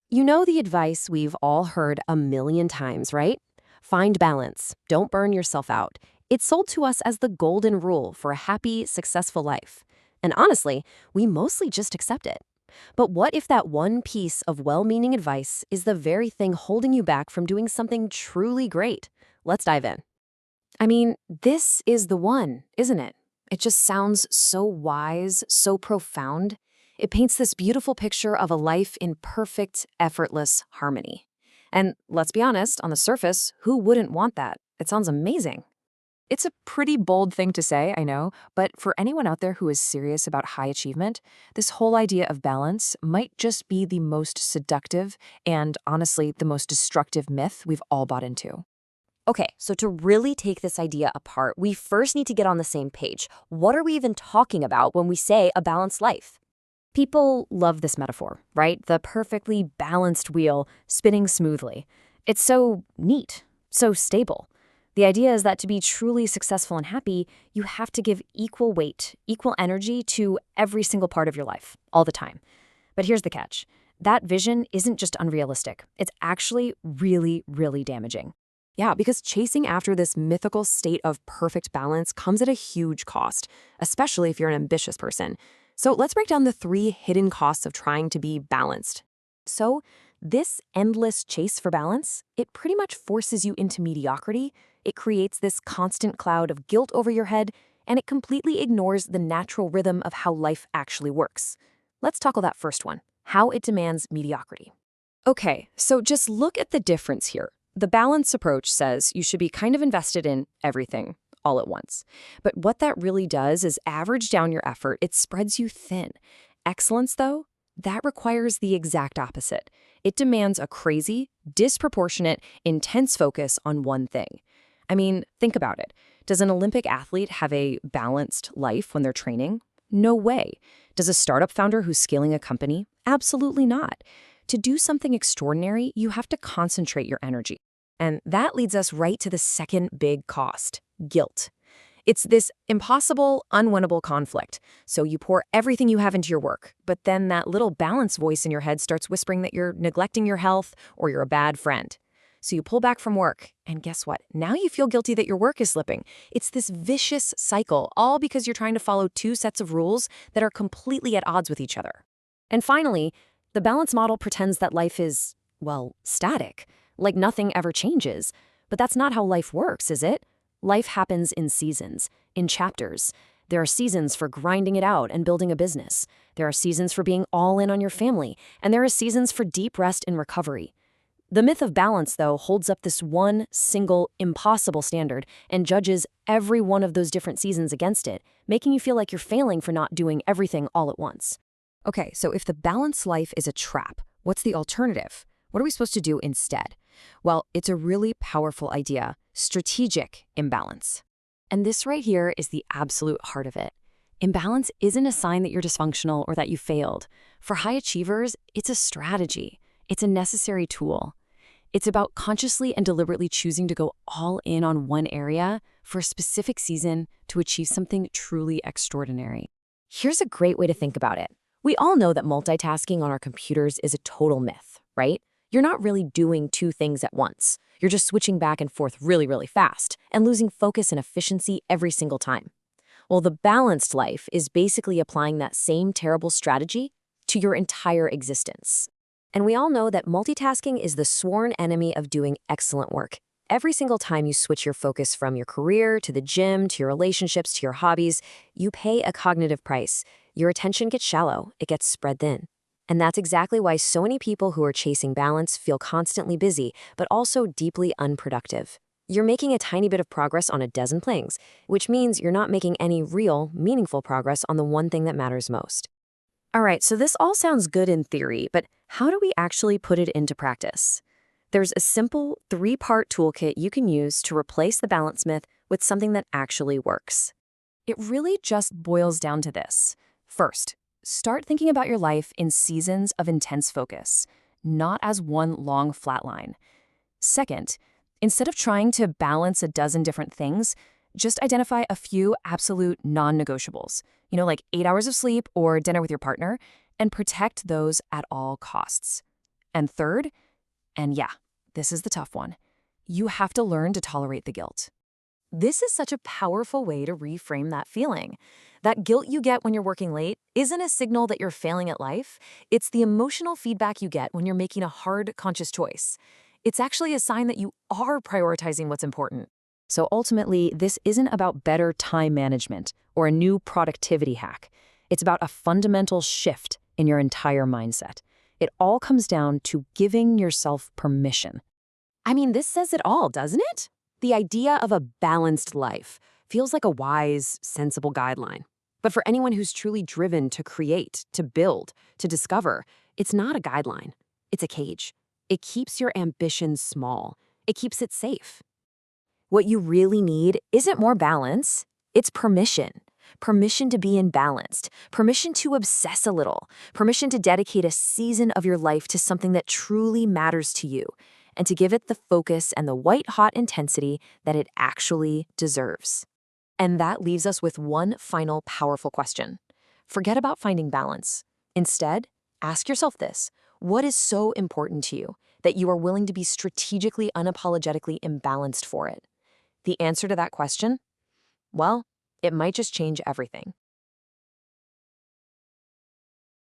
You know the advice we've all heard a million times, right? Find balance. Don't burn yourself out. It's sold to us as the golden rule for a happy, successful life. And honestly, we mostly just accept it. But what if that one piece of well-meaning advice is the very thing holding you back from doing something truly great? Let's dive in. I mean, this is the one, isn't it? It just sounds so wise, so profound. It paints this beautiful picture of a life in perfect, effortless harmony. And let's be honest, on the surface, who wouldn't want that? It sounds amazing. It's a pretty bold thing to say, I know, but for anyone out there who is serious about high achievement, this whole idea of balance might just be the most seductive and, honestly, the most destructive myth we've all bought into. Okay, so to really take this idea apart, we first need to get on the same page. What are we even talking about when we say a balanced life? People love this metaphor, right? The perfectly balanced wheel spinning smoothly. It's so neat, so stable. The idea is that to be truly successful and happy, you have to give equal weight, equal energy to every single part of your life, all the time. But here's the catch. That vision isn't just unrealistic. It's actually really, really damaging. Yeah, because chasing after this mythical state of perfect balance comes at a huge cost, especially if you're an ambitious person. So let's break down the 3 hidden costs of trying to be balanced. So this endless chase for balance, it pretty much forces you into mediocrity. It creates this constant cloud of guilt over your head, and it completely ignores the natural rhythm of how life actually works. Let's tackle that first one, how it demands mediocrity. Okay, so just look at the difference here. The balance approach says you should be kind of invested in everything all at once. But what that really does is average down your effort. It spreads you thin. Excellence, though, that requires the exact opposite. It demands a crazy, disproportionate, intense focus on one thing. I mean, think about it. Does an Olympic athlete have a balanced life when they're training? No way. Does a startup founder who's scaling a company? Absolutely not. To do something extraordinary, you have to concentrate your energy. And that leads us right to the second big cost, guilt. It's this impossible, unwinnable conflict. So you pour everything you have into your work, but then that little balance voice in your head starts whispering that you're neglecting your health or you're a bad friend. So you pull back from work, and guess what? Now you feel guilty that your work is slipping. It's this vicious cycle, all because you're trying to follow 2 sets of rules that are completely at odds with each other. And finally, the balance model pretends that life is, well, static, like nothing ever changes. But that's not how life works, is it? Life happens in seasons, in chapters. There are seasons for grinding it out and building a business. There are seasons for being all in on your family, and there are seasons for deep rest and recovery. The myth of balance, though, holds up this one single, impossible standard and judges every one of those different seasons against it, making you feel like you're failing for not doing everything all at once. Okay, so if the balanced life is a trap, what's the alternative? What are we supposed to do instead? Well, it's a really powerful idea, strategic imbalance. And this right here is the absolute heart of it. Imbalance isn't a sign that you're dysfunctional or that you failed. For high achievers, it's a strategy. It's a necessary tool. It's about consciously and deliberately choosing to go all in on one area for a specific season to achieve something truly extraordinary. Here's a great way to think about it. We all know that multitasking on our computers is a total myth, right? You're not really doing 2 things at once. You're just switching back and forth really, really fast and losing focus and efficiency every single time. Well, the balanced life is basically applying that same terrible strategy to your entire existence. And we all know that multitasking is the sworn enemy of doing excellent work. Every single time you switch your focus from your career to the gym, to your relationships, to your hobbies, you pay a cognitive price. Your attention gets shallow, it gets spread thin. And that's exactly why so many people who are chasing balance feel constantly busy, but also deeply unproductive. You're making a tiny bit of progress on a dozen things, which means you're not making any real, meaningful progress on the one thing that matters most. All right, so this all sounds good in theory, but how do we actually put it into practice? There's a simple 3-part toolkit you can use to replace the balance myth with something that actually works. It really just boils down to this. First, start thinking about your life in seasons of intense focus, not as one long flat line. Second, instead of trying to balance a dozen different things, just identify a few absolute non-negotiables, like 8 hours of sleep or dinner with your partner, and protect those at all costs. And third, and yeah, this is the tough one, you have to learn to tolerate the guilt. This is such a powerful way to reframe that feeling. That guilt you get when you're working late isn't a signal that you're failing at life. It's the emotional feedback you get when you're making a hard, conscious choice. It's actually a sign that you are prioritizing what's important. So ultimately, this isn't about better time management or a new productivity hack. It's about a fundamental shift in your entire mindset. It all comes down to giving yourself permission. I mean, this says it all, doesn't it? The idea of a balanced life feels like a wise, sensible guideline. But for anyone who's truly driven to create, to build, to discover, it's not a guideline. It's a cage. It keeps your ambition small. It keeps it safe. What you really need isn't more balance, it's permission. Permission to be imbalanced, permission to obsess a little, permission to dedicate a season of your life to something that truly matters to you, and to give it the focus and the white-hot intensity that it actually deserves. And that leaves us with one final powerful question. Forget about finding balance. Instead, ask yourself this: what is so important to you that you are willing to be strategically, unapologetically imbalanced for it? The answer to that question? Well, it might just change everything.